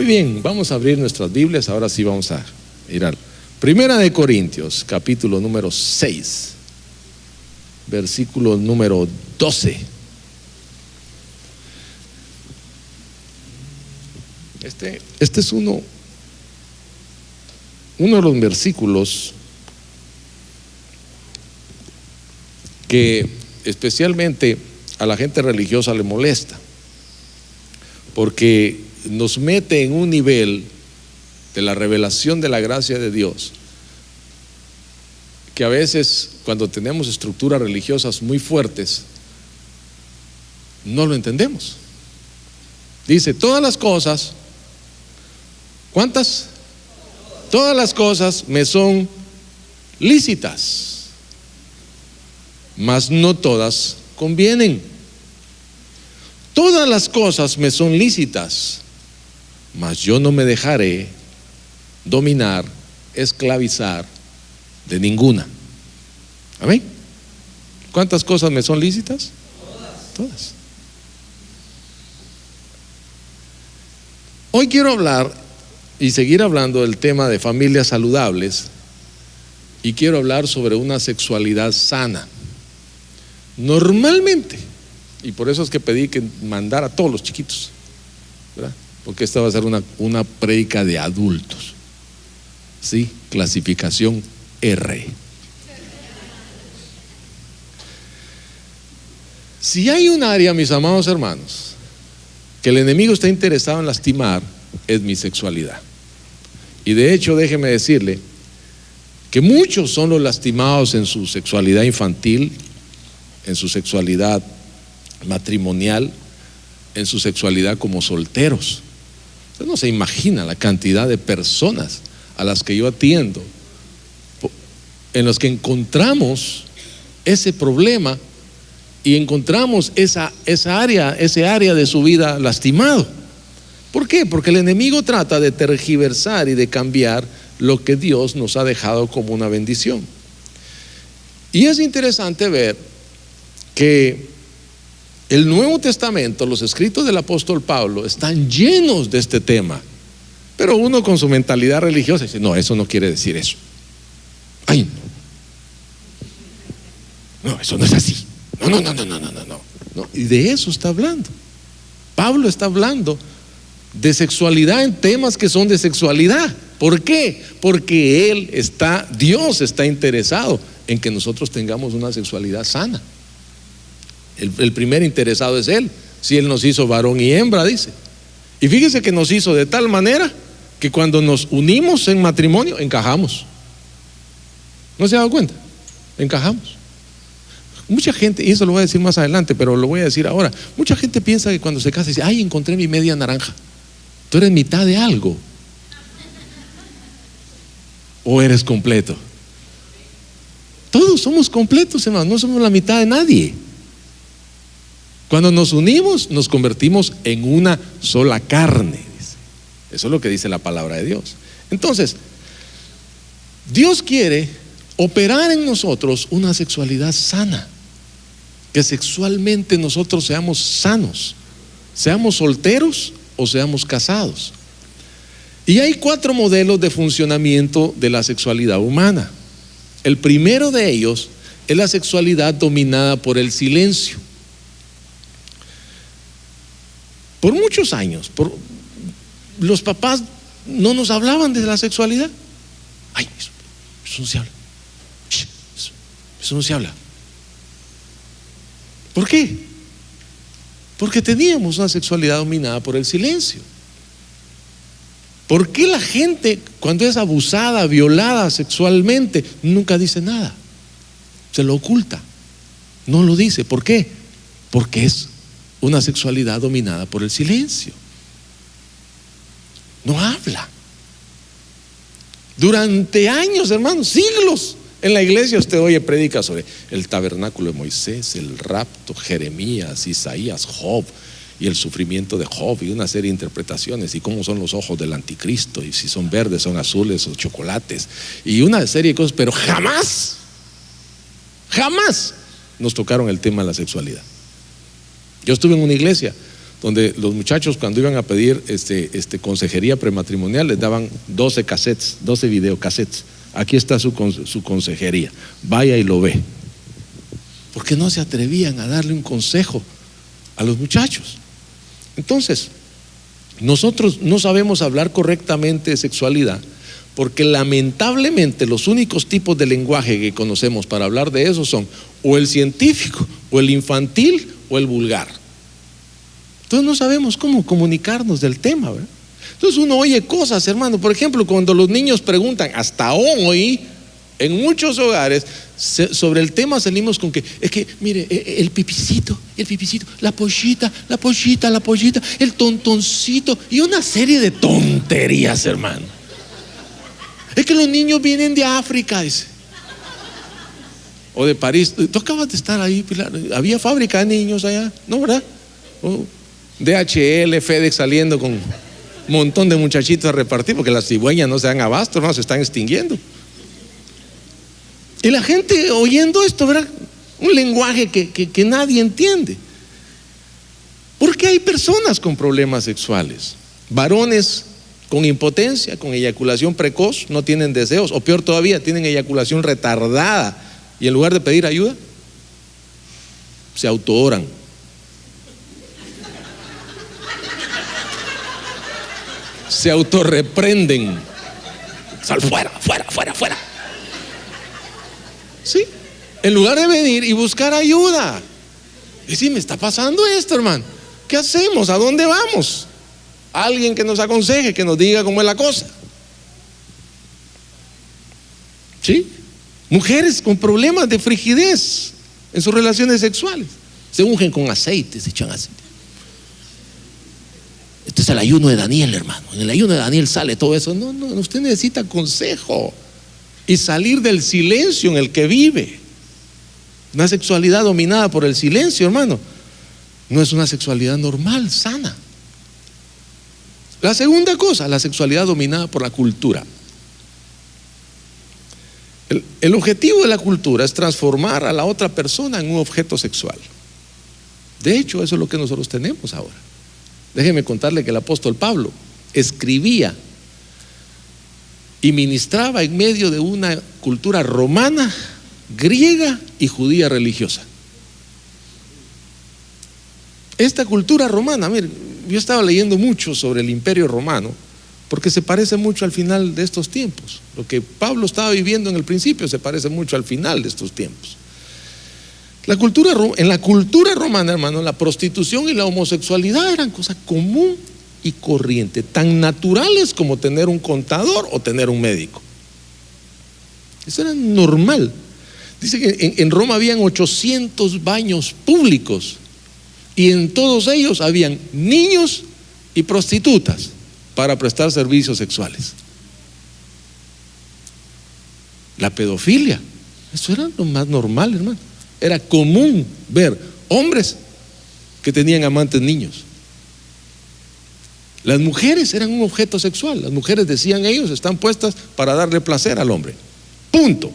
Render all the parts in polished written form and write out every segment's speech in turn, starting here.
Muy bien, vamos a abrir nuestras Biblias. Ahora sí vamos a ir al Primera de Corintios, capítulo número 6, versículo número 12. Este es uno de los versículos que especialmente a la gente religiosa le molesta, porque nos mete en un nivel de la revelación de la gracia de Dios que a veces, cuando tenemos estructuras religiosas muy fuertes, no lo entendemos. Dice, todas las cosas, ¿cuántas? Todas las cosas me son lícitas, mas no todas convienen. Todas las cosas me son lícitas, mas yo no me dejaré dominar, esclavizar de ninguna. ¿Amén? ¿Cuántas cosas me son lícitas? Todas. Hoy quiero hablar y seguir hablando del tema de familias saludables, y quiero hablar sobre una sexualidad sana. Normalmente, y por eso es que pedí que mandara a todos los chiquitos, ¿verdad? Porque esta va a ser una prédica de adultos, ¿sí? Clasificación R. Si hay un área, mis amados hermanos, que el enemigo está interesado en lastimar, es mi sexualidad. Y de hecho, déjeme decirle que muchos son los lastimados en su sexualidad infantil, en su sexualidad matrimonial, en su sexualidad como solteros. Usted no se imagina la cantidad de personas a las que yo atiendo, en los que encontramos ese problema y encontramos ese área de su vida lastimado. ¿Por qué? Porque el enemigo trata de tergiversar y de cambiar lo que Dios nos ha dejado como una bendición. Y es interesante ver que el Nuevo Testamento, los escritos del apóstol Pablo, están llenos de este tema. Pero uno con su mentalidad religiosa dice, no, eso no quiere decir eso. Ay, no, eso no es así. No. Y de eso está hablando. Pablo está hablando de sexualidad en temas que son de sexualidad. ¿Por qué? Porque Dios está interesado en que nosotros tengamos una sexualidad sana. El primer interesado es Él. Si Él nos hizo varón y hembra, dice. Y fíjese que nos hizo de tal manera que cuando nos unimos en matrimonio, encajamos. ¿No se ha dado cuenta? Encajamos. Mucha gente, y eso lo voy a decir más adelante, pero lo voy a decir ahora. Mucha gente piensa que cuando se casa dice, ay, encontré mi media naranja. Tú eres mitad de algo. ¿O eres completo? Todos somos completos, hermanos, no somos la mitad de nadie. Cuando nos unimos, nos convertimos en una sola carne, dice. Eso es lo que dice la palabra de Dios. Entonces, Dios quiere operar en nosotros una sexualidad sana, que sexualmente nosotros seamos sanos, seamos solteros o seamos casados. Y hay 4 modelos de funcionamiento de la sexualidad humana. El primero de ellos es la sexualidad dominada por el silencio. Por muchos años, los papás no nos hablaban de la sexualidad. Ay, eso no se habla. Eso no se habla. ¿Por qué? Porque teníamos una sexualidad dominada por el silencio. ¿Por qué la gente, cuando es abusada, violada sexualmente, nunca dice nada? Se lo oculta, no lo dice. ¿Por qué? Porque es una sexualidad dominada por el silencio. No habla. Durante años, hermanos, siglos, en la iglesia usted oye prédicas sobre el tabernáculo de Moisés, el rapto, Jeremías, Isaías, Job y el sufrimiento de Job, y una serie de interpretaciones, y cómo son los ojos del anticristo, y si son verdes, son azules o chocolates, y una serie de cosas, pero jamás nos tocaron el tema de la sexualidad. Yo estuve en una iglesia donde los muchachos cuando iban a pedir consejería prematrimonial les daban 12 cassettes, 12 videocassettes. Aquí está su consejería, vaya y lo ve. Porque no se atrevían a darle un consejo a los muchachos. Entonces, nosotros no sabemos hablar correctamente de sexualidad porque lamentablemente los únicos tipos de lenguaje que conocemos para hablar de eso son o el científico, o el infantil, o el vulgar. Entonces no sabemos cómo comunicarnos del tema, ¿verdad? Entonces uno oye cosas, hermano. Por ejemplo, cuando los niños preguntan, hasta hoy, en muchos hogares, sobre el tema salimos con que, es que, mire, el pipicito, la pollita, el tontoncito, y una serie de tonterías, hermano. Es que los niños vienen de África, dice. O de París. Tú acabas de estar ahí, Pilar. Había fábrica de niños allá, ¿no, verdad? DHL, FedEx saliendo con un montón de muchachitos a repartir, porque las cigüeñas no se dan abasto, no, se están extinguiendo. Y la gente oyendo esto, ¿verdad? Un lenguaje que nadie entiende. Porque hay personas con problemas sexuales, varones con impotencia, con eyaculación precoz, no tienen deseos, o peor todavía, tienen eyaculación retardada, y en lugar de pedir ayuda, se autooran. Se autorreprenden. Sal fuera. ¿Sí? En lugar de venir y buscar ayuda. Y si me está pasando esto, hermano, ¿qué hacemos? ¿A dónde vamos? Alguien que nos aconseje, que nos diga cómo es la cosa. ¿Sí? Mujeres con problemas de frigidez en sus relaciones sexuales. Se ungen con aceite, se echan aceite. Este es el ayuno de Daniel, hermano. En el ayuno de Daniel sale todo eso. No, usted necesita consejo y salir del silencio en el que vive. Una sexualidad dominada por el silencio, hermano, no es una sexualidad normal, sana. La segunda cosa, la sexualidad dominada por la cultura. El objetivo de la cultura es transformar a la otra persona en un objeto sexual. De hecho, eso es lo que nosotros tenemos ahora. Déjeme contarle que el apóstol Pablo escribía y ministraba en medio de una cultura romana, griega y judía religiosa. Esta cultura romana, mire, yo estaba leyendo mucho sobre el Imperio Romano, porque se parece mucho al final de estos tiempos. Lo que Pablo estaba viviendo en el principio se parece mucho al final de estos tiempos. En la cultura romana, hermano, la prostitución y la homosexualidad eran cosas común y corriente, tan naturales como tener un contador o tener un médico. Eso era normal. Dice que en Roma habían 800 baños públicos y en todos ellos habían niños y prostitutas para prestar servicios sexuales. La pedofilia, eso era lo más normal, hermano. Era común ver hombres que tenían amantes niños. Las mujeres eran un objeto sexual. Las mujeres, decían ellos, están puestas para darle placer al hombre. Punto.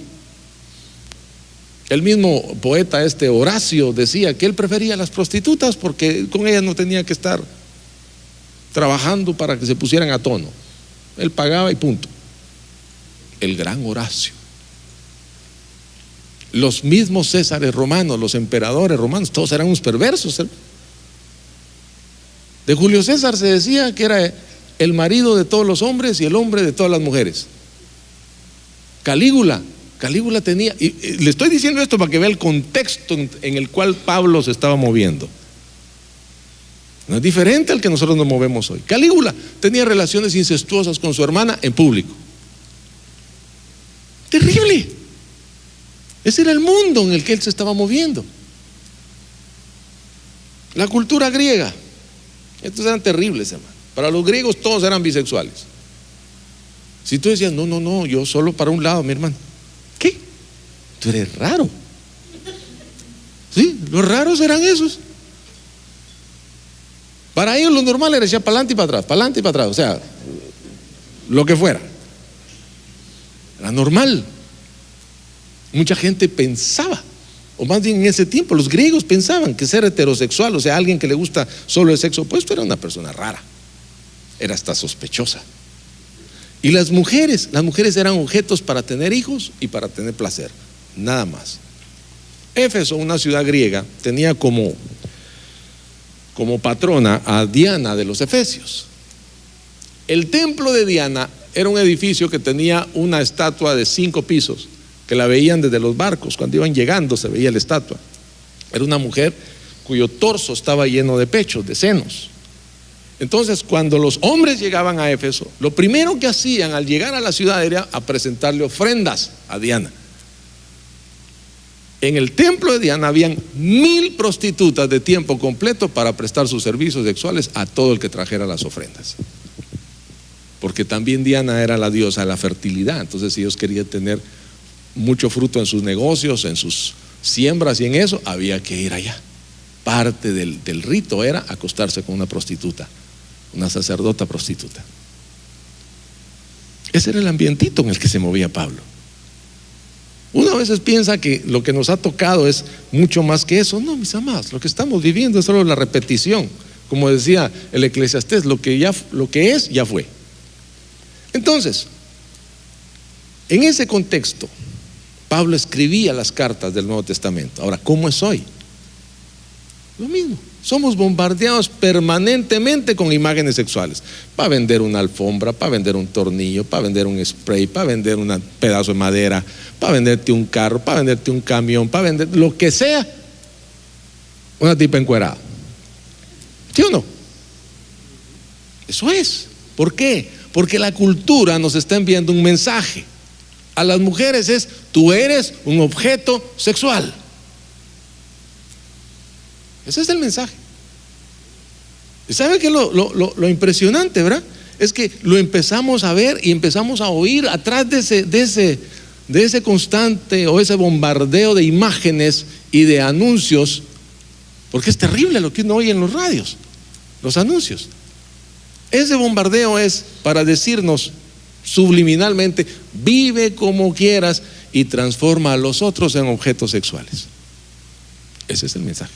El mismo poeta Horacio decía que él prefería a las prostitutas porque con ellas no tenía que estar trabajando para que se pusieran a tono. Él pagaba y punto. El gran Horacio. Los mismos Césares romanos, los emperadores romanos, todos eran unos perversos. De Julio César se decía que era el marido de todos los hombres y el hombre de todas las mujeres. Calígula tenía, y le estoy diciendo esto para que vea el contexto en el cual Pablo se estaba moviendo. No es diferente al que nosotros nos movemos hoy. Calígula tenía relaciones incestuosas con su hermana en público. Terrible. Ese era el mundo en el que él se estaba moviendo. La cultura griega, estos eran terribles, hermano. Para los griegos todos eran bisexuales. Si tú decías, no, yo solo para un lado, mi hermano. ¿Qué? Tú eres raro. Sí, los raros eran esos. Para ellos lo normal era echar para adelante y para atrás, o sea, lo que fuera. Era normal. Mucha gente pensaba o más bien en ese tiempo, los griegos pensaban que ser heterosexual, o sea, alguien que le gusta solo el sexo opuesto, era una persona rara, era hasta sospechosa. Y las mujeres eran objetos para tener hijos y para tener placer, nada más. Éfeso, una ciudad griega, tenía como patrona a Diana de los Efesios. El templo de Diana era un edificio que tenía una estatua de 5 pisos, que la veían desde los barcos. Cuando iban llegando se veía la estatua. Era una mujer cuyo torso estaba lleno de pechos, de senos. Entonces, cuando los hombres llegaban a Éfeso, lo primero que hacían al llegar a la ciudad era a presentarle ofrendas a Diana. En el templo de Diana habían 1000 prostitutas de tiempo completo para prestar sus servicios sexuales a todo el que trajera las ofrendas. Porque también Diana era la diosa de la fertilidad. Entonces, si ellos querían tener mucho fruto en sus negocios, en sus siembras y en eso, había que ir allá. Parte del rito era acostarse con una prostituta, una sacerdota prostituta. Ese era el ambientito en el que se movía Pablo. Uno a veces piensa que lo que nos ha tocado es mucho más que eso. No, mis amados, lo que estamos viviendo es solo la repetición. Como decía el Eclesiastés, lo que es, ya fue. Entonces, en ese contexto, Pablo escribía las cartas del Nuevo Testamento. Ahora, ¿cómo es hoy? Lo mismo. Somos bombardeados permanentemente con imágenes sexuales. Para vender una alfombra, para vender un tornillo, para vender un spray, para vender un pedazo de madera, para venderte un carro, para venderte un camión, para vender lo que sea. Una tipa encuerada. ¿Sí o no? Eso es. ¿Por qué? Porque la cultura nos está enviando un mensaje. A las mujeres es: tú eres un objeto sexual. Ese es el mensaje. ¿Y sabe qué es lo impresionante, verdad? Es que lo empezamos a ver y empezamos a oír atrás de ese constante o ese bombardeo de imágenes y de anuncios, porque es terrible lo que uno oye en los radios, los anuncios. Ese bombardeo es para decirnos subliminalmente: vive como quieras y transforma a los otros en objetos sexuales. Ese es el mensaje.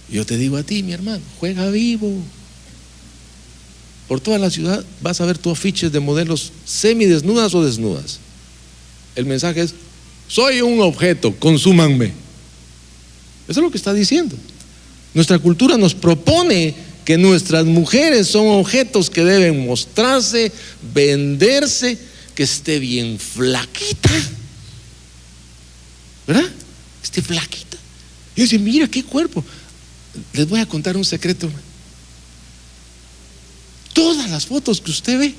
Yo te digo a ti, mi hermano, juega vivo. Por toda la ciudad vas a ver tu afiches de modelos semidesnudas o desnudas. El mensaje es: soy un objeto, consúmanme. Eso es lo que está diciendo. Nuestra cultura nos propone que nuestras mujeres son objetos que deben mostrarse, venderse, que esté bien flaquita, ¿verdad? Esté flaquita. Y dice: mira qué cuerpo. Les voy a contar un secreto. Todas las fotos que usted ve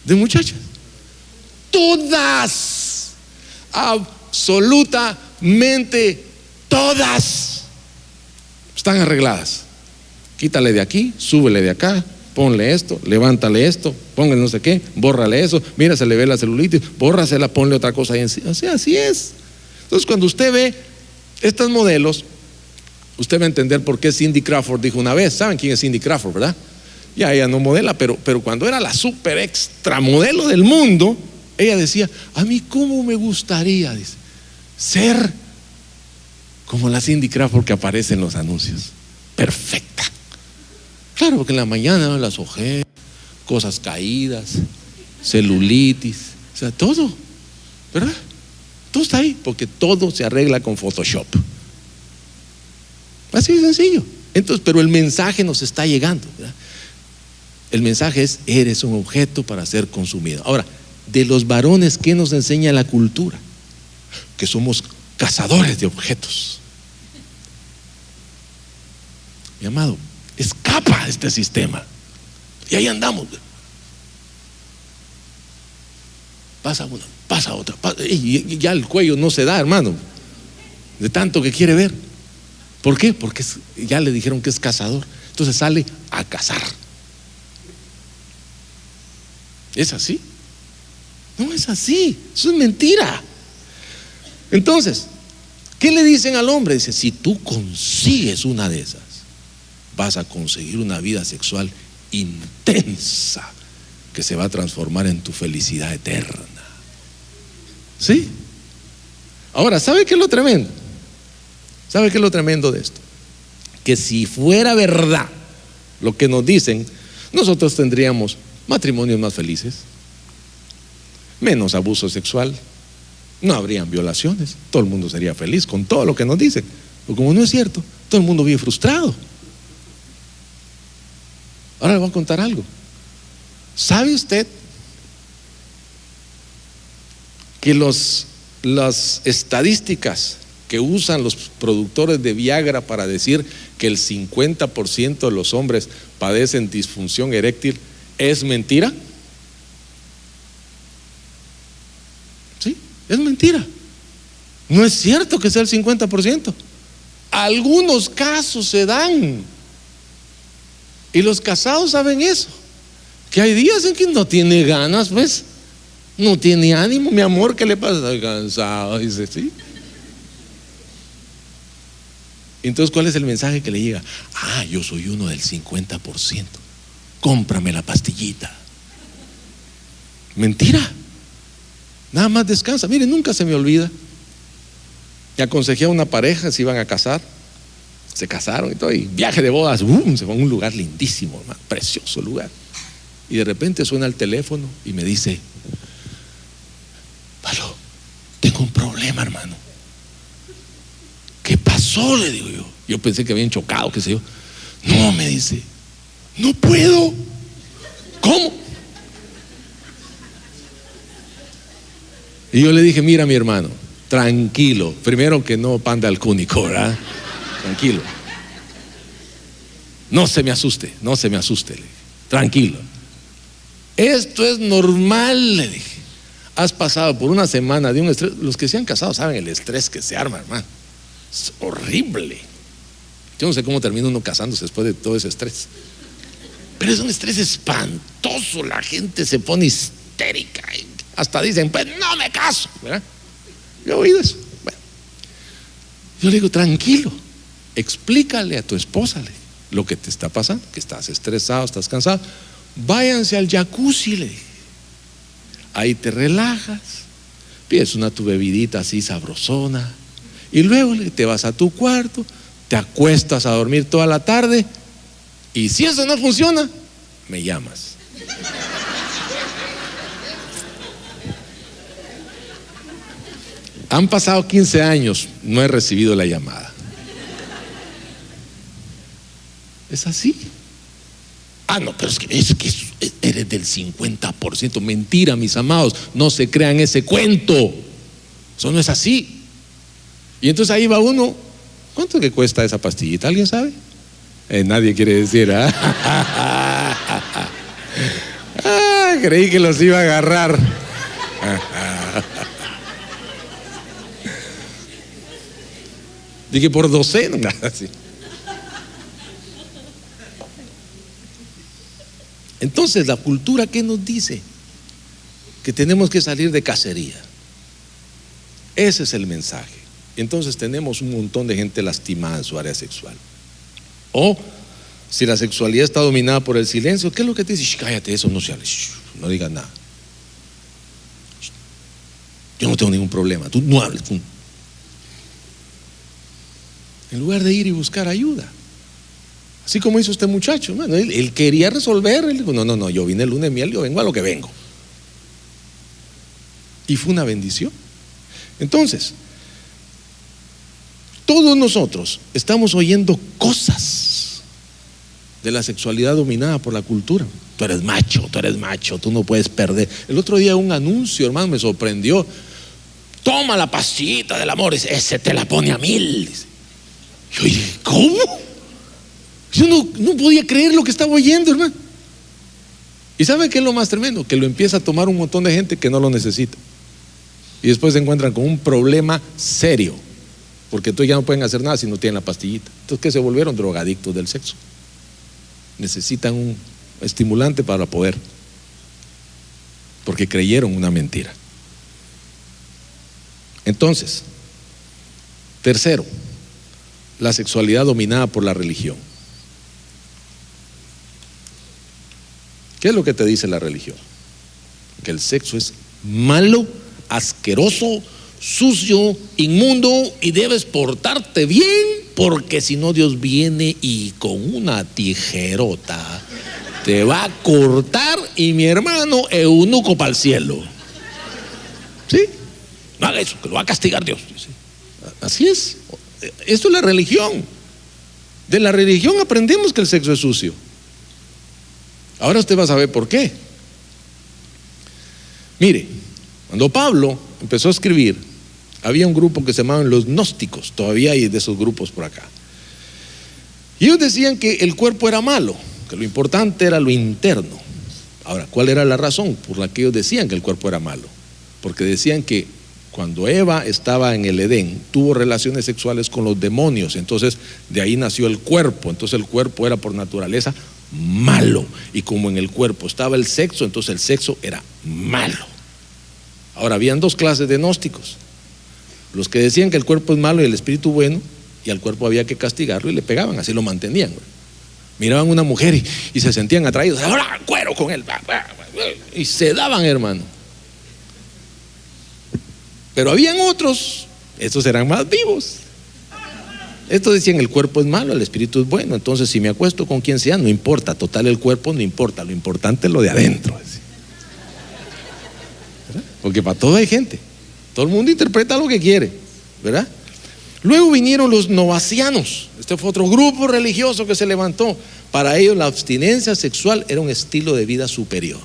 de muchachas, todas, absolutamente todas, están arregladas. Quítale de aquí, súbele de acá, ponle esto, levántale esto, póngale no sé qué, bórrale eso, mira, se le ve la celulitis, bórrasela, ponle otra cosa ahí encima. O sea, así es. Entonces, cuando usted ve estos modelos, usted va a entender por qué Cindy Crawford dijo una vez. ¿Saben quién es Cindy Crawford, verdad? Ya ella no modela, pero cuando era la super extra modelo del mundo, ella decía: a mí cómo me gustaría, dice, ser como la Cindy Crawford que aparece en los anuncios. Perfecta. Claro, porque en la mañana las ojeras, cosas caídas, celulitis, o sea, todo, ¿verdad? Todo está ahí, porque todo se arregla con Photoshop. Así de sencillo. Entonces, pero el mensaje nos está llegando, ¿verdad? El mensaje es: eres un objeto para ser consumido. Ahora, de los varones, ¿qué nos enseña la cultura? Que somos cazadores de objetos. Mi amado, escapa de este sistema. Y ahí andamos. Pasa una, pasa otra, y ya el cuello no se da, hermano, de tanto que quiere ver. ¿Por qué? Porque ya le dijeron que es cazador. Entonces sale a cazar. ¿Es así? No es así. Eso es mentira. Entonces, ¿qué le dicen al hombre? Dice: si tú consigues una de esas, vas a conseguir una vida sexual intensa que se va a transformar en tu felicidad eterna. ¿Sí? Ahora, ¿sabe qué es lo tremendo? ¿Sabe qué es lo tremendo de esto? Que si fuera verdad lo que nos dicen, nosotros tendríamos matrimonios más felices, menos abuso sexual, no habrían violaciones, todo el mundo sería feliz con todo lo que nos dicen. Pero como no es cierto, todo el mundo vive frustrado. Ahora le voy a contar algo. ¿Sabe usted que las estadísticas que usan los productores de Viagra para decir que el 50% de los hombres padecen disfunción eréctil es mentira? Sí, es mentira. No es cierto que sea el 50%. Algunos casos se dan. Y los casados saben eso, que hay días en que no tiene ganas, pues, no tiene ánimo. Mi amor, ¿qué le pasa? Estoy cansado, dice, sí. Entonces, ¿cuál es el mensaje que le llega? Ah, yo soy uno del 50%, cómprame la pastillita. Mentira. Nada más descansa. Mire, nunca se me olvida, y aconsejé a una pareja, se iban a casar, se casaron y todo, y viaje de bodas, se fue a un lugar lindísimo, hermano, precioso lugar. Y de repente suena el teléfono y me dice: Palo, tengo un problema, hermano. ¿Qué pasó?, le digo yo. Yo pensé que habían chocado, qué sé yo. No, me dice, no puedo. ¿Cómo? Y yo le dije: mira, mi hermano, tranquilo. Primero, que no pan de alcúnico, ¿verdad? Tranquilo. No se me asuste, no se me asuste, le dije. Tranquilo. Esto es normal, le dije. Has pasado por una semana de un estrés. Los que se han casado saben el estrés que se arma, hermano. Es horrible. Yo no sé cómo termina uno casándose después de todo ese estrés. Pero es un estrés espantoso. La gente se pone histérica. Hasta dicen: pues no me caso, ¿verdad? Yo he oído eso. Bueno, yo le digo: tranquilo, explícale a tu esposa lo que te está pasando, que estás estresado, estás cansado. Váyanse al jacuzzi, le dije. Ahí te relajas, pides tu bebidita así sabrosona, y luego te vas a tu cuarto, te acuestas a dormir toda la tarde, y si eso no funciona, me llamas. Han pasado 15 años, no he recibido la llamada. Es así. Ah, no, pero es que eres del 50%. Mentira, mis amados, no se crean ese cuento. Eso no es así. Y entonces ahí va uno. ¿Cuánto que cuesta esa pastillita? ¿Alguien sabe? Nadie quiere decir, creí que los iba a agarrar. Dije: por docena. Así. Entonces, la cultura, ¿qué nos dice? Que tenemos que salir de cacería. Ese es el mensaje. Entonces tenemos un montón de gente lastimada en su área sexual. O si la sexualidad está dominada por el silencio, ¿qué es lo que te dice? Cállate, eso no se hable, no digas nada. Yo no tengo ningún problema, tú no hables. En lugar de ir y buscar ayuda. Así como hizo este muchacho, bueno, él quería resolver. Él dijo: no, yo vine el lunes de miel, yo vengo a lo que vengo. Y fue una bendición. Entonces, todos nosotros estamos oyendo cosas de la sexualidad dominada por la cultura. Tú eres macho, tú no puedes perder. El otro día un anuncio, hermano, me sorprendió. Toma la pastillita del amor, ese te la pone a 1000. Yo dije: ¿cómo? Yo no podía creer lo que estaba oyendo, hermano. ¿Y sabe qué es lo más tremendo? Que lo empieza a tomar un montón de gente que no lo necesita. Y después se encuentran con un problema serio, porque entonces ya no pueden hacer nada si no tienen la pastillita. Entonces, ¿qué? Se volvieron drogadictos del sexo. Necesitan un estimulante para poder, porque creyeron una mentira. Entonces, tercero, la sexualidad dominada por la religión. ¿Qué es lo que te dice la religión? Que el sexo es malo, asqueroso, sucio, inmundo, y debes portarte bien, porque si no Dios viene y con una tijerota te va a cortar, y mi hermano, eunuco para el cielo. ¿Sí? No haga eso, que lo va a castigar Dios. ¿Sí? Así es. Esto es la religión. De la religión aprendemos que el sexo es sucio. Ahora usted va a saber por qué. Mire, cuando Pablo empezó a escribir, había un grupo que se llamaban los gnósticos. Todavía hay de esos grupos por acá. Y ellos decían que el cuerpo era malo, que lo importante era lo interno. Ahora, ¿cuál era la razón por la que ellos decían que el cuerpo era malo? Porque decían que cuando Eva estaba en el Edén, tuvo relaciones sexuales con los demonios, entonces de ahí nació el cuerpo. Entonces el cuerpo era por naturaleza malo, y como en el cuerpo estaba el sexo, entonces el sexo era malo. Ahora, habían dos clases de gnósticos: los que decían que el cuerpo es malo y el espíritu bueno, y al cuerpo había que castigarlo, y le pegaban, así lo mantenían. Miraban a una mujer y se sentían atraídos, ahora cuero con él, y se daban, hermano. Pero habían otros, estos eran más vivos. Estos decían: el cuerpo es malo, el espíritu es bueno, entonces si me acuesto con quien sea, no importa, total el cuerpo no importa, lo importante es lo de adentro. ¿Verdad? Porque para todo hay gente, todo el mundo interpreta lo que quiere, ¿verdad? Luego vinieron los novacianos. Este fue otro grupo religioso que se levantó. Para ellos la abstinencia sexual era un estilo de vida superior.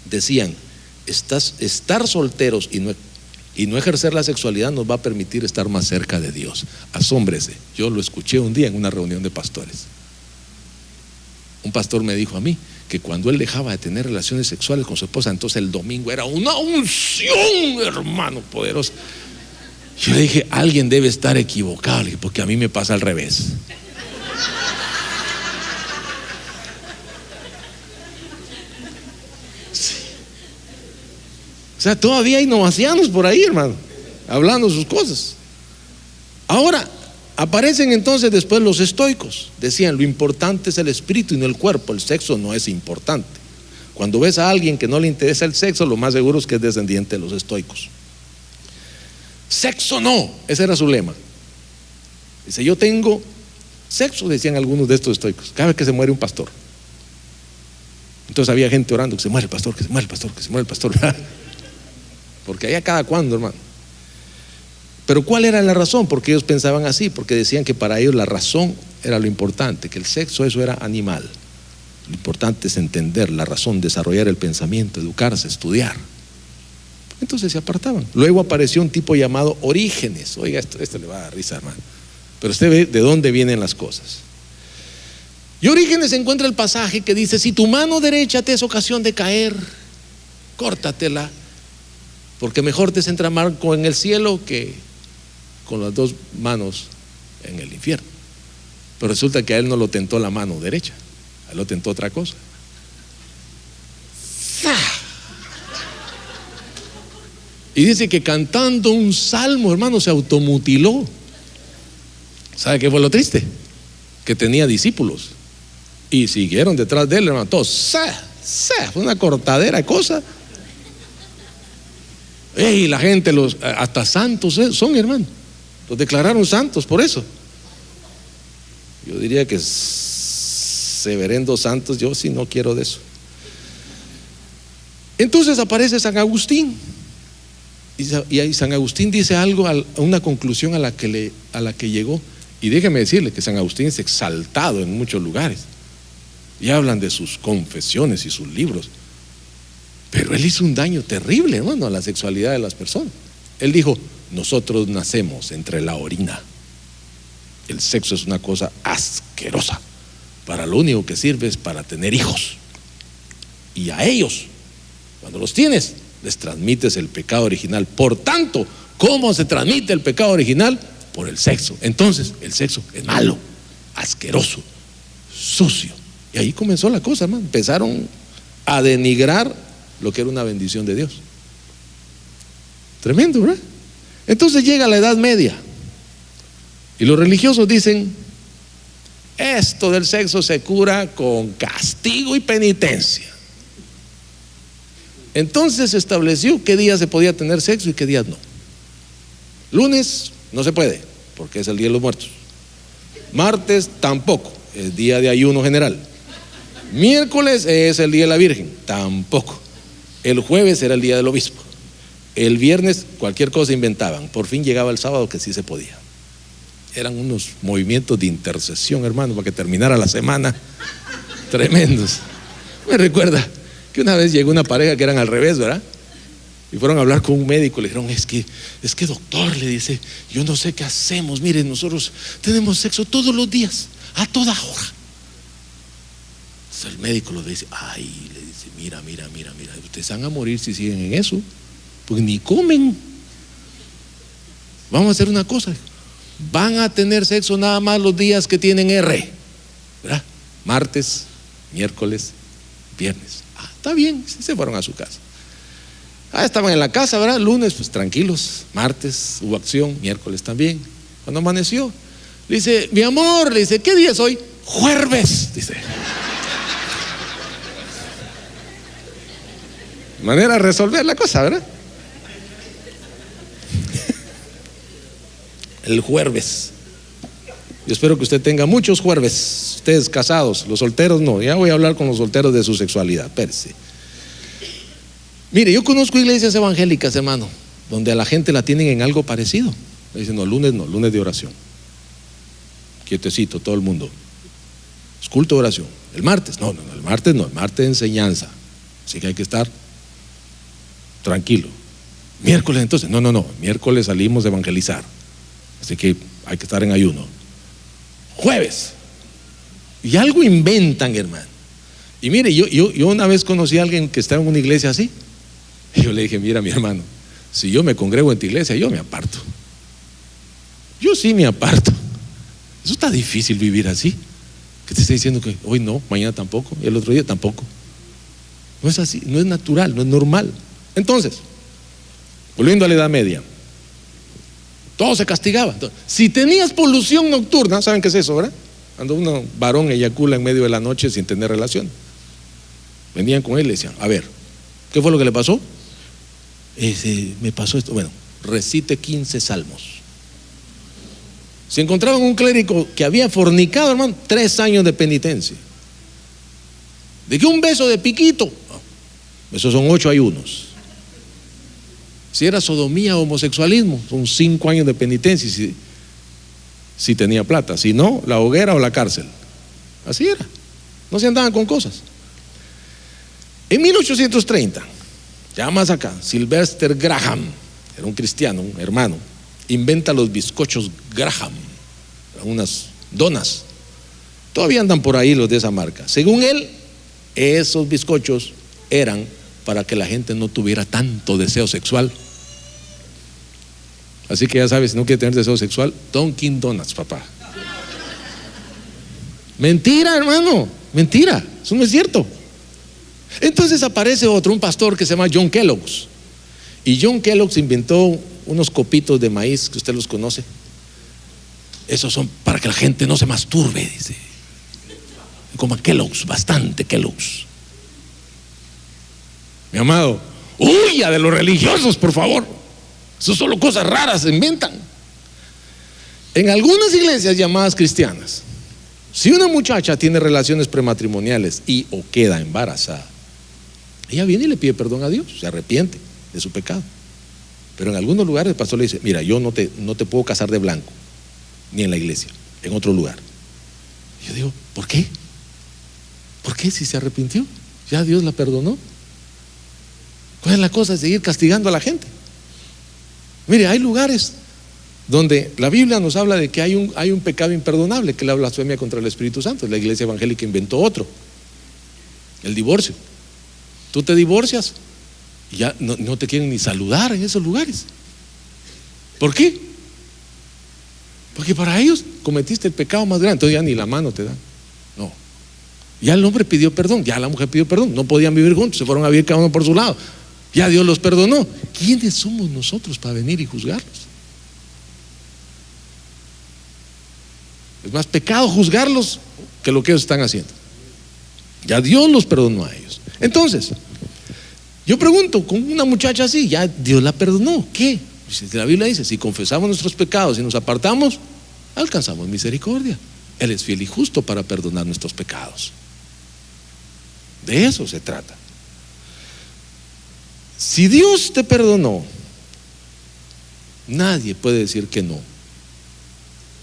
Decían: estar solteros y no ejercer la sexualidad nos va a permitir estar más cerca de Dios. Asómbrese, yo lo escuché un día en una reunión de pastores. Un pastor me dijo a mí que cuando él dejaba de tener relaciones sexuales con su esposa, entonces el domingo era una unción, hermano, poderosa. Yo le dije: alguien debe estar equivocado, porque a mí me pasa al revés. O sea, todavía hay novacianos por ahí, hermano, hablando sus cosas. Ahora, aparecen entonces después los estoicos. Decían: lo importante es el espíritu y no el cuerpo, el sexo no es importante. Cuando ves a alguien que no le interesa el sexo, lo más seguro es que es descendiente de los estoicos. Sexo no, ese era su lema. Dice: yo tengo sexo, decían algunos de estos estoicos, cada vez que se muere un pastor. Entonces había gente orando: que se muere el pastor, que se muere el pastor, que se muere el pastor. Porque había cada cuando, hermano. Pero ¿cuál era la razón? Porque ellos pensaban así, porque decían que para ellos la razón era lo importante, que el sexo, eso era animal. Lo importante es entender la razón, desarrollar el pensamiento, educarse, estudiar. Entonces se apartaban. Luego apareció un tipo llamado Orígenes. Oiga, esto le va a dar risa, hermano, pero usted ve de dónde vienen las cosas. Y Orígenes encuentra el pasaje que dice: si tu mano derecha te es ocasión de caer, córtatela, porque mejor te es entramar en el cielo que con las dos manos en el infierno. Pero resulta que a él no lo tentó la mano derecha, a él lo tentó otra cosa. Y dice que cantando un salmo, hermano, se automutiló. ¿Sabe qué fue lo triste? Que tenía discípulos y siguieron detrás de él, hermano. Todos, fue una cortadera de cosas. Y la gente, hasta santos son, hermano. Los declararon santos por eso. Yo diría que severendos santos, yo sí no quiero de eso. Entonces aparece San Agustín. Y ahí San Agustín dice algo, una conclusión a la que llegó. Y déjeme decirle que San Agustín es exaltado en muchos lugares. Y hablan de sus confesiones y sus libros. Pero él hizo un daño terrible, hermano, a la sexualidad de las personas. Él dijo: nosotros nacemos entre la orina. El sexo es una cosa asquerosa. Para lo único que sirve es para tener hijos. Y a ellos, cuando los tienes, les transmites el pecado original. Por tanto, ¿cómo se transmite el pecado original? Por el sexo. Entonces, el sexo es malo, asqueroso, sucio. Y ahí comenzó la cosa, hermano. Empezaron a denigrar lo que era una bendición de Dios. Tremendo, ¿verdad? Entonces llega la Edad Media y los religiosos dicen: esto del sexo se cura con castigo y penitencia. Entonces se estableció qué días se podía tener sexo y qué días no. Lunes no se puede, porque es el Día de los Muertos. Martes tampoco, es día de ayuno general. Miércoles es el Día de la Virgen, tampoco. El jueves era el Día del Obispo. El viernes cualquier cosa inventaban. Por fin llegaba el sábado que sí se podía. Eran unos movimientos de intercesión, hermano, para que terminara la semana. Tremendos. Me recuerda que una vez llegó una pareja que eran al revés, ¿verdad? Y fueron a hablar con un médico. Le dijeron, es que doctor, le dice, yo no sé qué hacemos. Mire, nosotros tenemos sexo todos los días, a toda hora. Entonces el médico lo dice, ay, le dice, mira, ustedes van a morir si siguen en eso, porque ni comen. Vamos a hacer una cosa, van a tener sexo nada más los días que tienen R, ¿verdad? Martes, miércoles, viernes. Está bien, se fueron a su casa. Estaban en la casa, ¿verdad? Lunes, pues tranquilos. Martes hubo acción, miércoles también. Cuando amaneció, le dice, mi amor, le dice, ¿qué día es hoy? Jueves, dice. Manera de resolver la cosa, ¿verdad? El jueves. Yo espero que usted tenga muchos jueves. Ustedes casados, los solteros no. Ya voy a hablar con los solteros de su sexualidad. Espérese. Mire, yo conozco iglesias evangélicas, hermano, donde a la gente la tienen en algo parecido. Le dicen, no, lunes de oración. Quietecito, todo el mundo. Es culto de oración. El martes, no, el martes no, el martes de enseñanza. Así que hay que estar tranquilo. Miércoles entonces, no, miércoles salimos a evangelizar. Así que hay que estar en ayuno. Jueves. Y algo inventan, hermano. Y mire, yo una vez conocí a alguien que estaba en una iglesia así. Y yo le dije, mira, mi hermano, si yo me congrego en tu iglesia, yo me aparto. Yo sí me aparto. Eso está difícil vivir así. Que te esté diciendo que hoy no, mañana tampoco, y el otro día tampoco. No es así, no es natural, no es normal. Entonces, volviendo a la Edad Media, todo se castigaba. Entonces, si tenías polución nocturna, ¿saben qué es eso, verdad? Cuando un varón eyacula en medio de la noche sin tener relación, venían con él y le decían, a ver, ¿qué fue lo que le pasó? Me pasó esto. Bueno, recite 15 salmos. Si encontraban un clérigo que había fornicado, hermano, 3 años de penitencia. ¿De qué un beso de piquito? Esos son 8 ayunos. Si era sodomía o homosexualismo, son 5 años de penitencia si tenía plata. Si no, la hoguera o la cárcel. Así era. No se andaban con cosas. En 1830, ya más acá, Sylvester Graham, era un cristiano, un hermano, inventa los bizcochos Graham, unas donas. Todavía andan por ahí los de esa marca. Según él, esos bizcochos eran para que la gente no tuviera tanto deseo sexual. Así que ya sabes, si no quiere tener deseo sexual, Dunkin' Donuts, papá. Mentira, hermano, mentira, eso no es cierto. Entonces aparece otro, un pastor que se llama John Kellogg's. Y John Kellogg's inventó unos copitos de maíz que usted los conoce. Esos son para que la gente no se masturbe, dice. Coma Kellogg's, bastante Kellogg's. Mi amado, huya de los religiosos, por favor. Eso solo cosas raras se inventan. En algunas iglesias llamadas cristianas, si una muchacha tiene relaciones prematrimoniales y o queda embarazada, ella viene y le pide perdón a Dios, se arrepiente de su pecado. Pero en algunos lugares el pastor le dice, mira, yo no te puedo casar de blanco, ni en la iglesia, en otro lugar. Y yo digo, ¿por qué? ¿Por qué si se arrepintió? Ya Dios la perdonó. ¿Cuál es la cosa de seguir castigando a la gente? Mire, hay lugares donde la Biblia nos habla de que hay un pecado imperdonable, que es la blasfemia contra el Espíritu Santo. La iglesia evangélica inventó otro, el divorcio. Tú te divorcias y ya no te quieren ni saludar en esos lugares. ¿Por qué? Porque para ellos cometiste el pecado más grande, entonces ya ni la mano te dan. No, ya el hombre pidió perdón, ya la mujer pidió perdón, no podían vivir juntos, se fueron a vivir cada uno por su lado. Ya Dios los perdonó. ¿Quiénes somos nosotros para venir y juzgarlos? Es más pecado juzgarlos que lo que ellos están haciendo. Ya Dios los perdonó a ellos. Entonces, yo pregunto, con una muchacha así, ya Dios la perdonó, ¿qué? La Biblia dice, si confesamos nuestros pecados y nos apartamos, alcanzamos misericordia. Él es fiel y justo para perdonar nuestros pecados. De eso se trata. Si Dios te perdonó, nadie puede decir que no.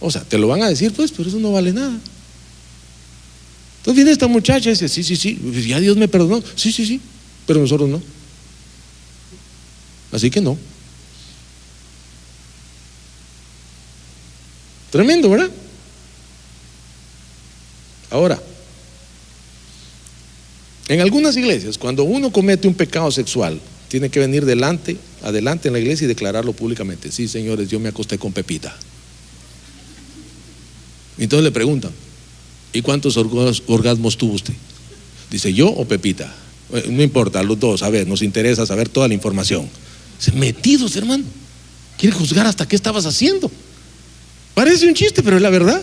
O sea, te lo van a decir, pues, pero eso no vale nada. Entonces viene esta muchacha y dice, sí, ya Dios me perdonó. Sí, pero nosotros no. Así que no. Tremendo, ¿verdad? Ahora, en algunas iglesias, cuando uno comete un pecado sexual, tiene que venir adelante en la iglesia y declararlo públicamente. Sí, señores, yo me acosté con Pepita. Entonces le preguntan, ¿y cuántos orgasmos tuvo usted? Dice, ¿yo o Pepita? No importa, los dos, a ver, nos interesa saber toda la información. Metidos, hermano. Quiere juzgar hasta qué estabas haciendo. Parece un chiste, pero es la verdad.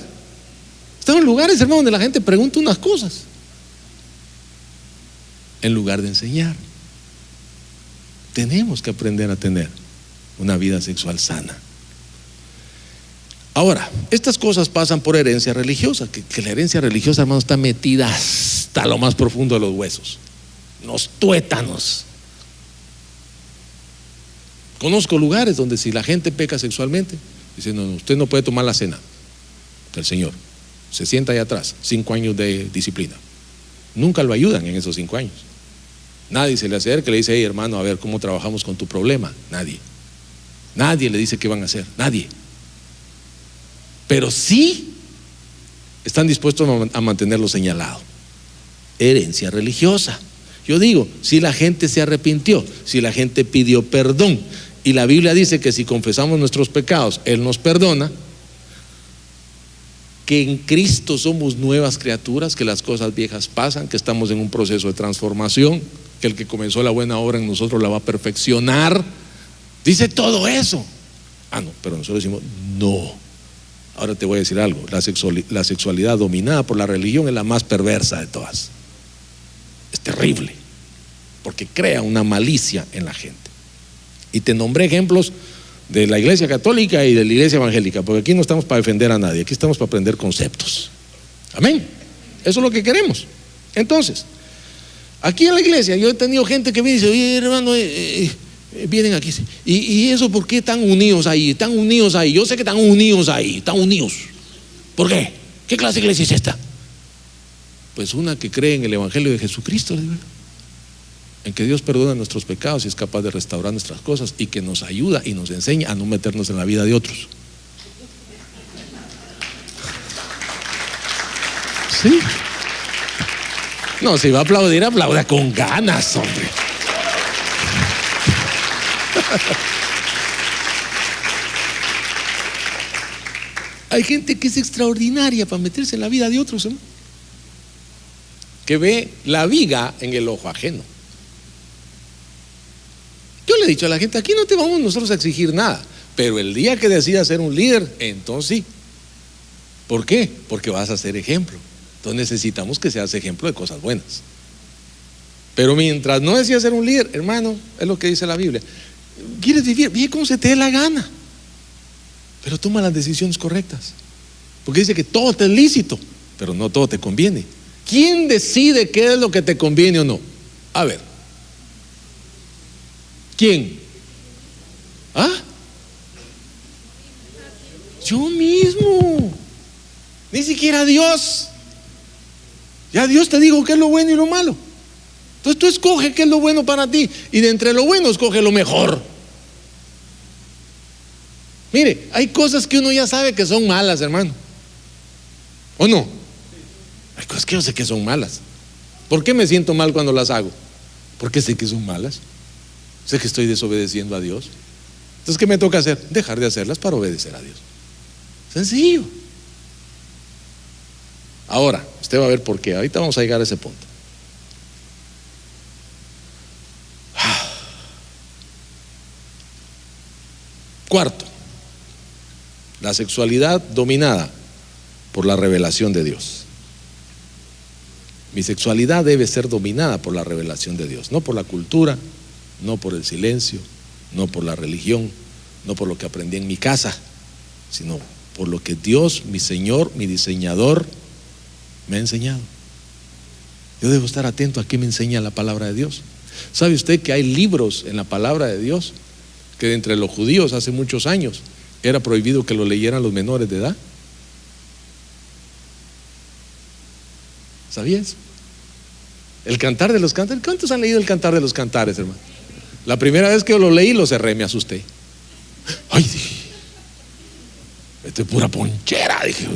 Estamos en lugares, hermano, donde la gente pregunta unas cosas en lugar de enseñar. Tenemos que aprender a tener una vida sexual sana. Ahora, estas cosas pasan por herencia religiosa, que la herencia religiosa, hermano, está metida hasta lo más profundo de los huesos, los tuétanos. Conozco lugares donde si la gente peca sexualmente, dicen, no, usted no puede tomar la cena del Señor. Se sienta ahí atrás, 5 años de disciplina. Nunca lo ayudan en esos 5 años. Nadie se le acerca y le dice, hey hermano, a ver cómo trabajamos con tu problema. Nadie le dice qué van a hacer, nadie. Pero sí están dispuestos a mantenerlo señalado. Herencia religiosa. Yo digo, si la gente se arrepintió, si la gente pidió perdón, y la Biblia dice que si confesamos nuestros pecados, Él nos perdona, que en Cristo somos nuevas criaturas, que las cosas viejas pasan, que estamos en un proceso de transformación, que el que comenzó la buena obra en nosotros la va a perfeccionar. Dice todo eso. No, pero nosotros decimos, no. Ahora te voy a decir algo, la sexualidad dominada por la religión es la más perversa de todas. Es terrible, porque crea una malicia en la gente. Y te nombré ejemplos de la iglesia católica y de la iglesia evangélica, porque aquí no estamos para defender a nadie, aquí estamos para aprender conceptos. Amén. Eso es lo que queremos. Entonces, aquí en la iglesia yo he tenido gente que me dice, oye hermano, vienen aquí, y eso ¿por qué están unidos ahí? Están unidos ahí, yo sé que están unidos ahí, están unidos. ¿Por qué? ¿Qué clase de iglesia es esta? Pues una que cree en el evangelio de Jesucristo, en que Dios perdona nuestros pecados y es capaz de restaurar nuestras cosas, y que nos ayuda y nos enseña a no meternos en la vida de otros. Sí. No, si va a aplaudir, aplauda con ganas, hombre. Hay gente que es extraordinaria para meterse en la vida de otros, ¿eh? Que ve la viga en el ojo ajeno. Yo le he dicho a la gente, aquí no te vamos nosotros a exigir nada, pero el día que decidas ser un líder, entonces sí. ¿Por qué? Porque vas a ser ejemplo. Entonces necesitamos que seas ejemplo de cosas buenas. Pero mientras no decidas ser un líder, hermano, es lo que dice la Biblia. ¿Quieres vivir? Vive como se te dé la gana, pero toma las decisiones correctas, porque dice que todo te es lícito, pero no todo te conviene. ¿Quién decide qué es lo que te conviene o no? A ver, ¿quién? Yo mismo. Ni siquiera Dios. Ya Dios te dijo qué es lo bueno y lo malo. Entonces tú escoge qué es lo bueno para ti, y de entre lo bueno escoge lo mejor. Mire, hay cosas que uno ya sabe que son malas, hermano, ¿o no? Hay cosas que yo sé que son malas. ¿Por qué me siento mal cuando las hago? Porque sé que son malas. Sé que estoy desobedeciendo a Dios. Entonces, ¿qué me toca hacer? Dejar de hacerlas para obedecer a Dios. Sencillo. Ahora, usted va a ver por qué. Ahorita vamos a llegar a ese punto. Cuarto, la sexualidad dominada por la revelación de Dios. Mi sexualidad debe ser dominada por la revelación de Dios, no por la cultura, no por el silencio, no por la religión, no por lo que aprendí en mi casa, sino por lo que Dios, mi Señor, mi diseñador, me ha enseñado. Yo debo estar atento a qué me enseña la palabra de Dios. ¿Sabe usted que hay libros en la palabra de Dios que entre los judíos hace muchos años era prohibido que lo leyeran los menores de edad? ¿Sabías? El Cantar de los Cantares. ¿Cuántos han leído el Cantar de los Cantares, hermano? La primera vez que yo lo leí, lo cerré, me asusté. Ay, dije, esto es pura ponchera, dije.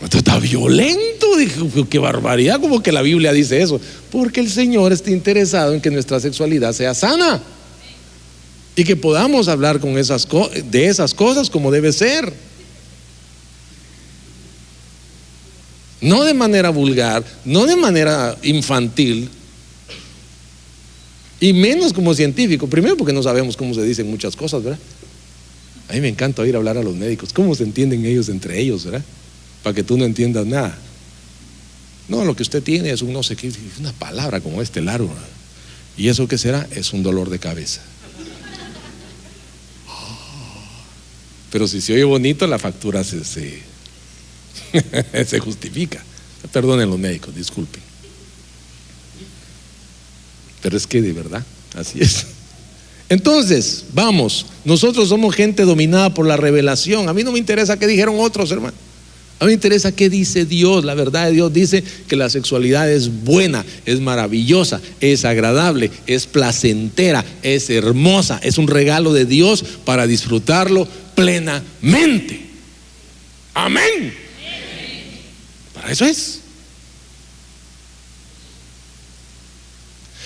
Esto está violento, dije, qué barbaridad, como que la Biblia dice eso. Porque el Señor está interesado en que nuestra sexualidad sea sana y que podamos hablar de esas cosas como debe ser. No de manera vulgar, no de manera infantil, y menos como científico. Primero porque no sabemos cómo se dicen muchas cosas, ¿verdad? A mí me encanta oír hablar a los médicos, cómo se entienden ellos entre ellos, ¿verdad? Para que tú no entiendas nada. No, lo que usted tiene es un no sé qué, una palabra como este largo. ¿Y eso qué será? Es un dolor de cabeza. Pero si se oye bonito, la factura se justifica. Perdonen los médicos, disculpen. Pero es que de verdad, así es. Entonces, vamos, nosotros somos gente dominada por la revelación. A mí no me interesa qué dijeron otros, hermano. A mí me interesa qué dice Dios. La verdad de Dios dice que la sexualidad es buena, es maravillosa, es agradable, es placentera, es hermosa, es un regalo de Dios para disfrutarlo plenamente. Amén. Para eso es.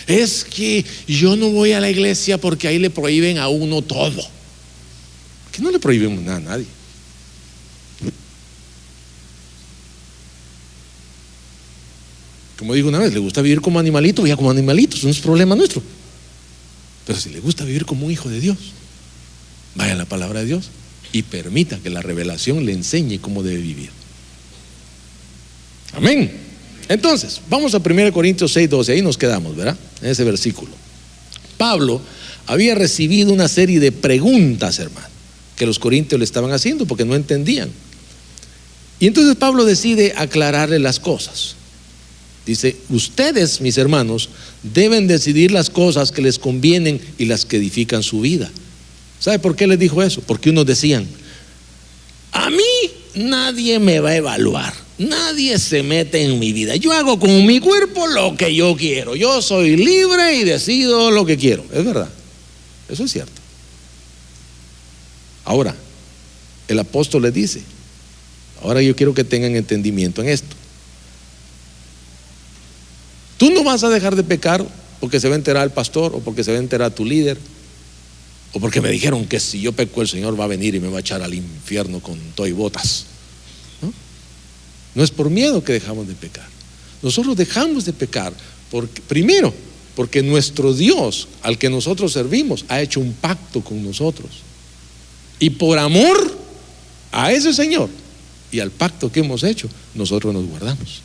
Es que yo no voy a la iglesia porque ahí le prohíben a uno todo. Que no le prohibimos nada a nadie. Como digo una vez, le gusta vivir como animalito, vaya como animalito, eso no es problema nuestro. Pero si le gusta vivir como un hijo de Dios, vaya a la palabra de Dios y permita que la revelación le enseñe cómo debe vivir. Amén. Entonces, vamos a 1 Corintios 6:12, ahí nos quedamos, ¿verdad? En ese versículo. Pablo había recibido una serie de preguntas, hermano, que los corintios le estaban haciendo porque no entendían. Y entonces Pablo decide aclararle las cosas. Dice: ustedes, mis hermanos, deben decidir las cosas que les convienen y las que edifican su vida. ¿Sabe por qué les dijo eso? Porque unos decían: a mí nadie me va a evaluar, nadie se mete en mi vida, yo hago con mi cuerpo lo que yo quiero, yo soy libre y decido lo que quiero. Es verdad, eso es cierto. Ahora, el apóstol les dice: ahora yo quiero que tengan entendimiento en esto. Tú no vas a dejar de pecar porque se va a enterar el pastor, o porque se va a enterar tu líder, o porque me dijeron que si yo peco el Señor va a venir y me va a echar al infierno con todo y botas. No es por miedo que dejamos de pecar. Nosotros dejamos de pecar primero porque nuestro Dios, al que nosotros servimos, ha hecho un pacto con nosotros, y por amor a ese Señor y al pacto que hemos hecho, nosotros nos guardamos.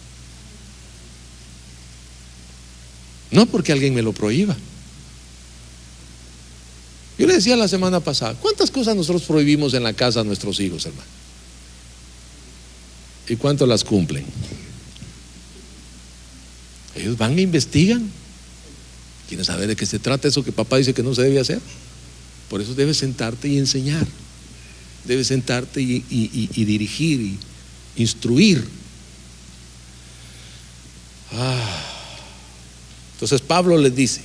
No porque alguien me lo prohíba. Yo le decía la semana pasada, ¿cuántas cosas nosotros prohibimos en la casa a nuestros hijos, hermano? ¿Y cuánto las cumplen? Ellos van e investigan. ¿Quieren saber de qué se trata eso que papá dice que no se debe hacer? Por eso debes sentarte y enseñar. Debes sentarte y dirigir y instruir. Entonces Pablo les dice: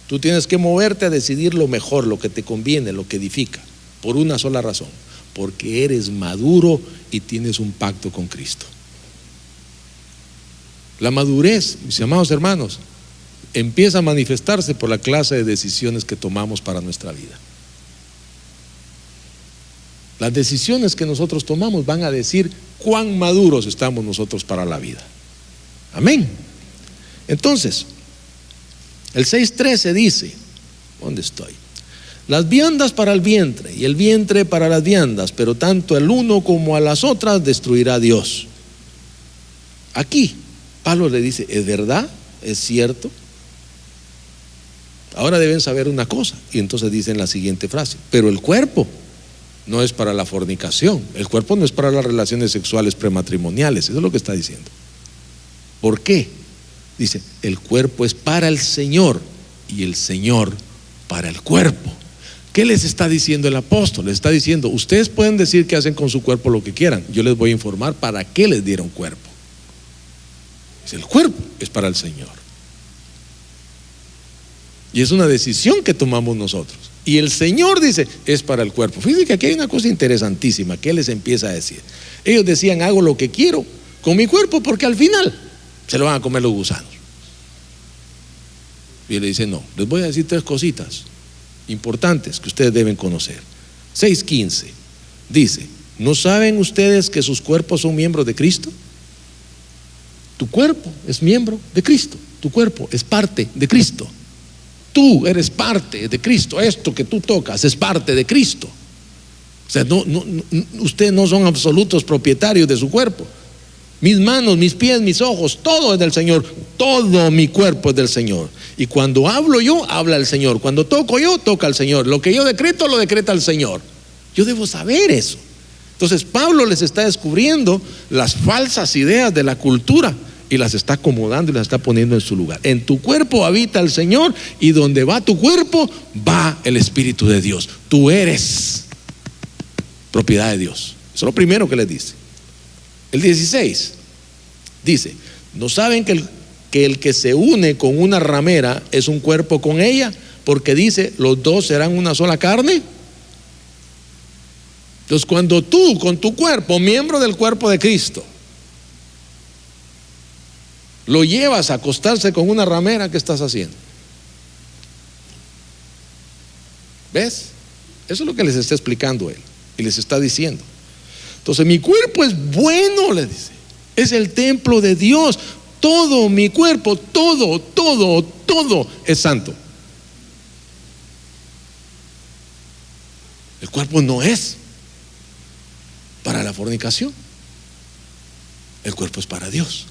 tú tienes que moverte a decidir lo mejor, lo que te conviene, lo que edifica, por una sola razón: porque eres maduro y tienes un pacto con Cristo. La madurez, mis amados hermanos, empieza a manifestarse por la clase de decisiones que tomamos para nuestra vida. Las decisiones que nosotros tomamos van a decir cuán maduros estamos nosotros para la vida. Amén. Entonces, el 6:13 dice, ¿dónde estoy? Las viandas para el vientre y el vientre para las viandas, pero tanto el uno como a las otras destruirá Dios. Aquí Pablo le dice: ¿es verdad? ¿Es cierto? Ahora deben saber una cosa. Y entonces dicen la siguiente frase: pero el cuerpo no es para la fornicación, el cuerpo no es para las relaciones sexuales prematrimoniales. Eso es lo que está diciendo. ¿Por qué? Dice, el cuerpo es para el Señor y el Señor para el cuerpo. ¿Qué les está diciendo el apóstol? Les está diciendo, ustedes pueden decir que hacen con su cuerpo lo que quieran, yo les voy a informar para qué les dieron cuerpo. Dice, el cuerpo es para el Señor. Y es una decisión que tomamos nosotros. Y el Señor dice, es para el cuerpo. Fíjense que aquí hay una cosa interesantísima que Él les empieza a decir. Ellos decían, hago lo que quiero con mi cuerpo porque al final se lo van a comer los gusanos. Y Él le dice, no, les voy a decir 3 cositas importantes que ustedes deben conocer. 6:15 dice, ¿no saben ustedes que sus cuerpos son miembros de Cristo? Tu cuerpo es miembro de Cristo. Tu cuerpo es parte de Cristo. Tú eres parte de Cristo. Esto que tú tocas es parte de Cristo. O sea, ustedes no son absolutos propietarios de su cuerpo. Mis manos, mis pies, mis ojos, todo es del Señor. Todo mi cuerpo es del Señor. Y cuando hablo yo, habla el Señor. Cuando toco yo, toca el Señor. Lo que yo decreto, lo decreta el Señor. Yo debo saber eso. Entonces Pablo les está descubriendo las falsas ideas de la cultura y las está acomodando y las está poniendo en su lugar. En tu cuerpo habita el Señor, y donde va tu cuerpo, va el Espíritu de Dios. Tú eres propiedad de Dios. Eso es lo primero que les dice. El 16 dice, ¿no saben que el que se une con una ramera es un cuerpo con ella? Porque dice, los dos serán una sola carne. Entonces, cuando tú con tu cuerpo, miembro del cuerpo de Cristo, lo llevas a acostarse con una ramera, ¿qué estás haciendo? ¿Ves? Eso es lo que les está explicando Él y les está diciendo. Entonces, mi cuerpo es bueno, le dice, es el templo de Dios. Todo mi cuerpo, todo es santo. El cuerpo no es para la fornicación. El cuerpo es para Dios.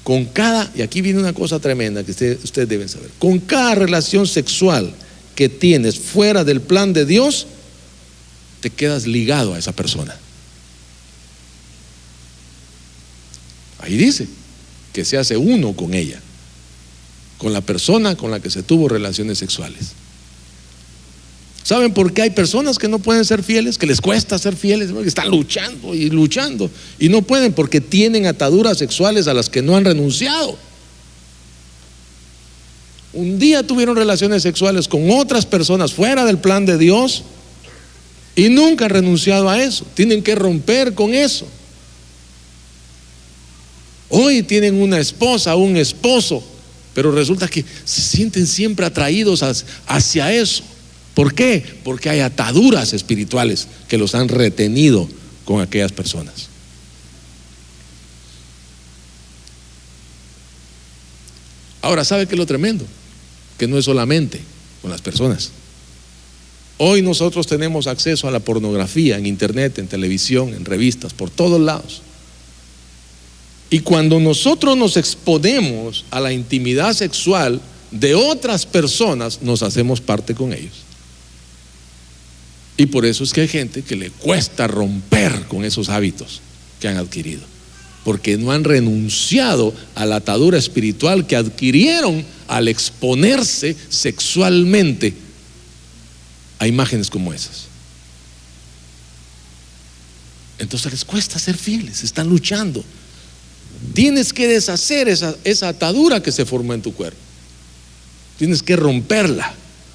Con cada, y aquí viene una cosa tremenda que ustedes deben saber, con cada relación sexual que tienes fuera del plan de Dios, te quedas ligado a esa persona. Ahí dice que se hace uno con ella, con la persona con la que se tuvo relaciones sexuales. ¿Saben por qué hay personas que no pueden ser fieles? Que les cuesta ser fieles, que están luchando y no pueden, porque tienen ataduras sexuales a las que no han renunciado. Un día tuvieron relaciones sexuales con otras personas fuera del plan de Dios y nunca han renunciado a eso. Tienen que romper con eso. Hoy tienen una esposa, un esposo, pero resulta que se sienten siempre atraídos hacia eso. ¿Por qué? Porque hay ataduras espirituales que los han retenido con aquellas personas. Ahora, ¿sabe qué es lo tremendo? Que no es solamente con las personas. Hoy nosotros tenemos acceso a la pornografía en internet, en televisión, en revistas, por todos lados. Y cuando nosotros nos exponemos a la intimidad sexual de otras personas, nos hacemos parte con ellos. Y por eso es que hay gente que le cuesta romper con esos hábitos que han adquirido, porque no han renunciado a la atadura espiritual que adquirieron al exponerse sexualmente a imágenes como esas. Entonces les cuesta ser fieles, están luchando. Tienes que deshacer esa atadura que se formó en tu cuerpo. Tienes que romperla,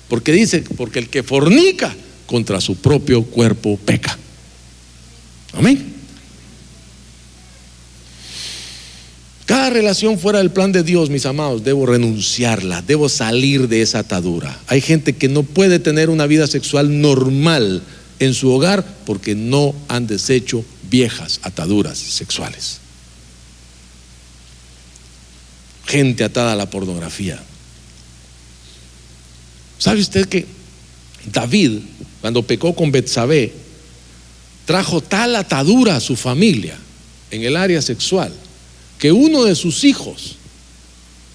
porque dice, porque el que fornica contra su propio cuerpo peca. Amén. Cada relación fuera del plan de Dios, mis amados, debo renunciarla, debo salir de esa atadura. Hay gente que no puede tener una vida sexual normal en su hogar porque no han deshecho viejas ataduras sexuales. Gente atada a la pornografía. ¿Sabe usted que David, cuando pecó con Betsabé, trajo tal atadura a su familia en el área sexual, que uno de sus hijos,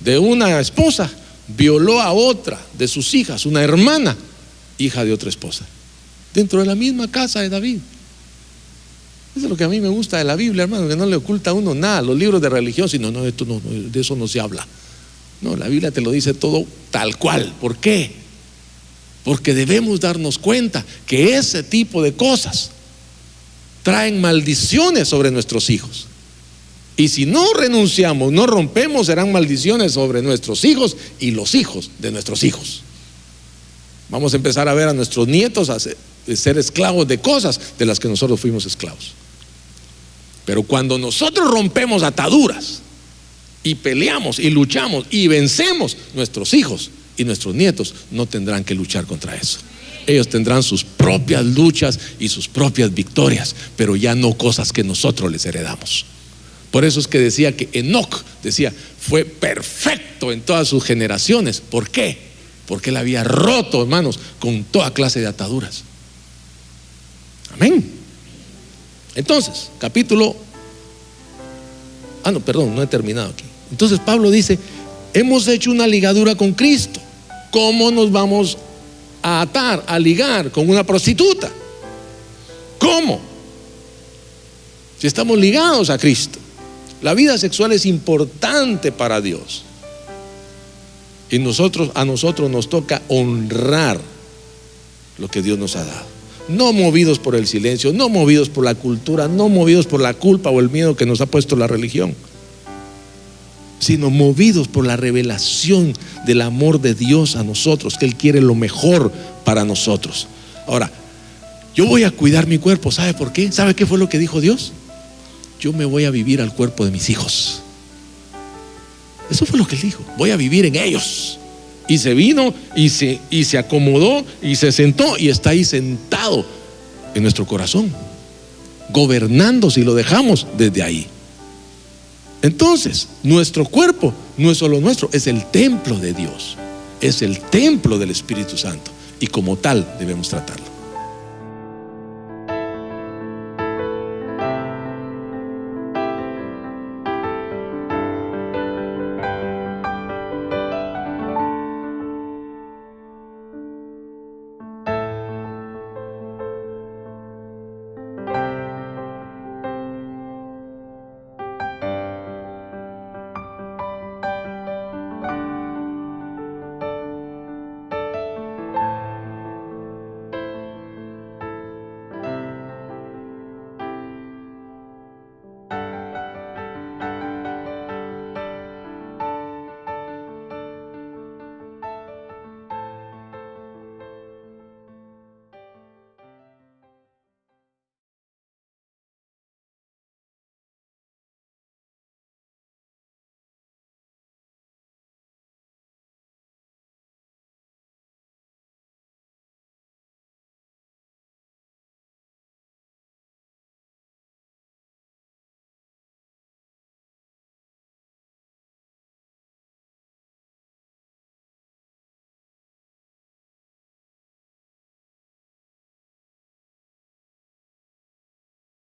de una esposa, violó a otra de sus hijas, una hermana, hija de otra esposa, dentro de la misma casa de David. Eso es lo que a mí me gusta de la Biblia, hermano, que no le oculta a uno nada. Los libros de religión, sino no, esto no, de eso no se habla. No, la Biblia te lo dice todo tal cual. ¿Por qué? Porque debemos darnos cuenta que ese tipo de cosas traen maldiciones sobre nuestros hijos. Y si no renunciamos, no rompemos, serán maldiciones sobre nuestros hijos y los hijos de nuestros hijos. Vamos a empezar a ver a nuestros nietos a ser esclavos de cosas de las que nosotros fuimos esclavos. Pero cuando nosotros rompemos ataduras y peleamos y luchamos y vencemos, nuestros hijos y nuestros nietos no tendrán que luchar contra eso. Ellos tendrán sus propias luchas y sus propias victorias, pero ya no cosas que nosotros les heredamos. Por eso es que decía que Enoc, decía, fue perfecto en todas sus generaciones. ¿Por qué? Porque él había roto, hermanos, con toda clase de ataduras. Amén. Entonces, no he terminado aquí. Entonces Pablo dice, hemos hecho una ligadura con Cristo. ¿Cómo nos vamos a atar, a ligar con una prostituta? ¿Cómo? Si estamos ligados a Cristo. La vida sexual es importante para Dios. Y a nosotros nos toca honrar lo que Dios nos ha dado. No movidos por el silencio, no movidos por la cultura, no movidos por la culpa o el miedo que nos ha puesto la religión, sino movidos por la revelación del amor de Dios a nosotros, que Él quiere lo mejor para nosotros. Ahora, yo voy a cuidar mi cuerpo. ¿Sabe por qué? ¿Sabe qué fue lo que dijo Dios? Yo me voy a vivir al cuerpo de mis hijos. Eso fue lo que Él dijo. Voy a vivir en ellos. Y se vino y se acomodó y se sentó y está ahí sentado en nuestro corazón, gobernando si lo dejamos desde ahí. Entonces, nuestro cuerpo no es solo nuestro, es el templo de Dios, es el templo del Espíritu Santo, y como tal debemos tratarlo.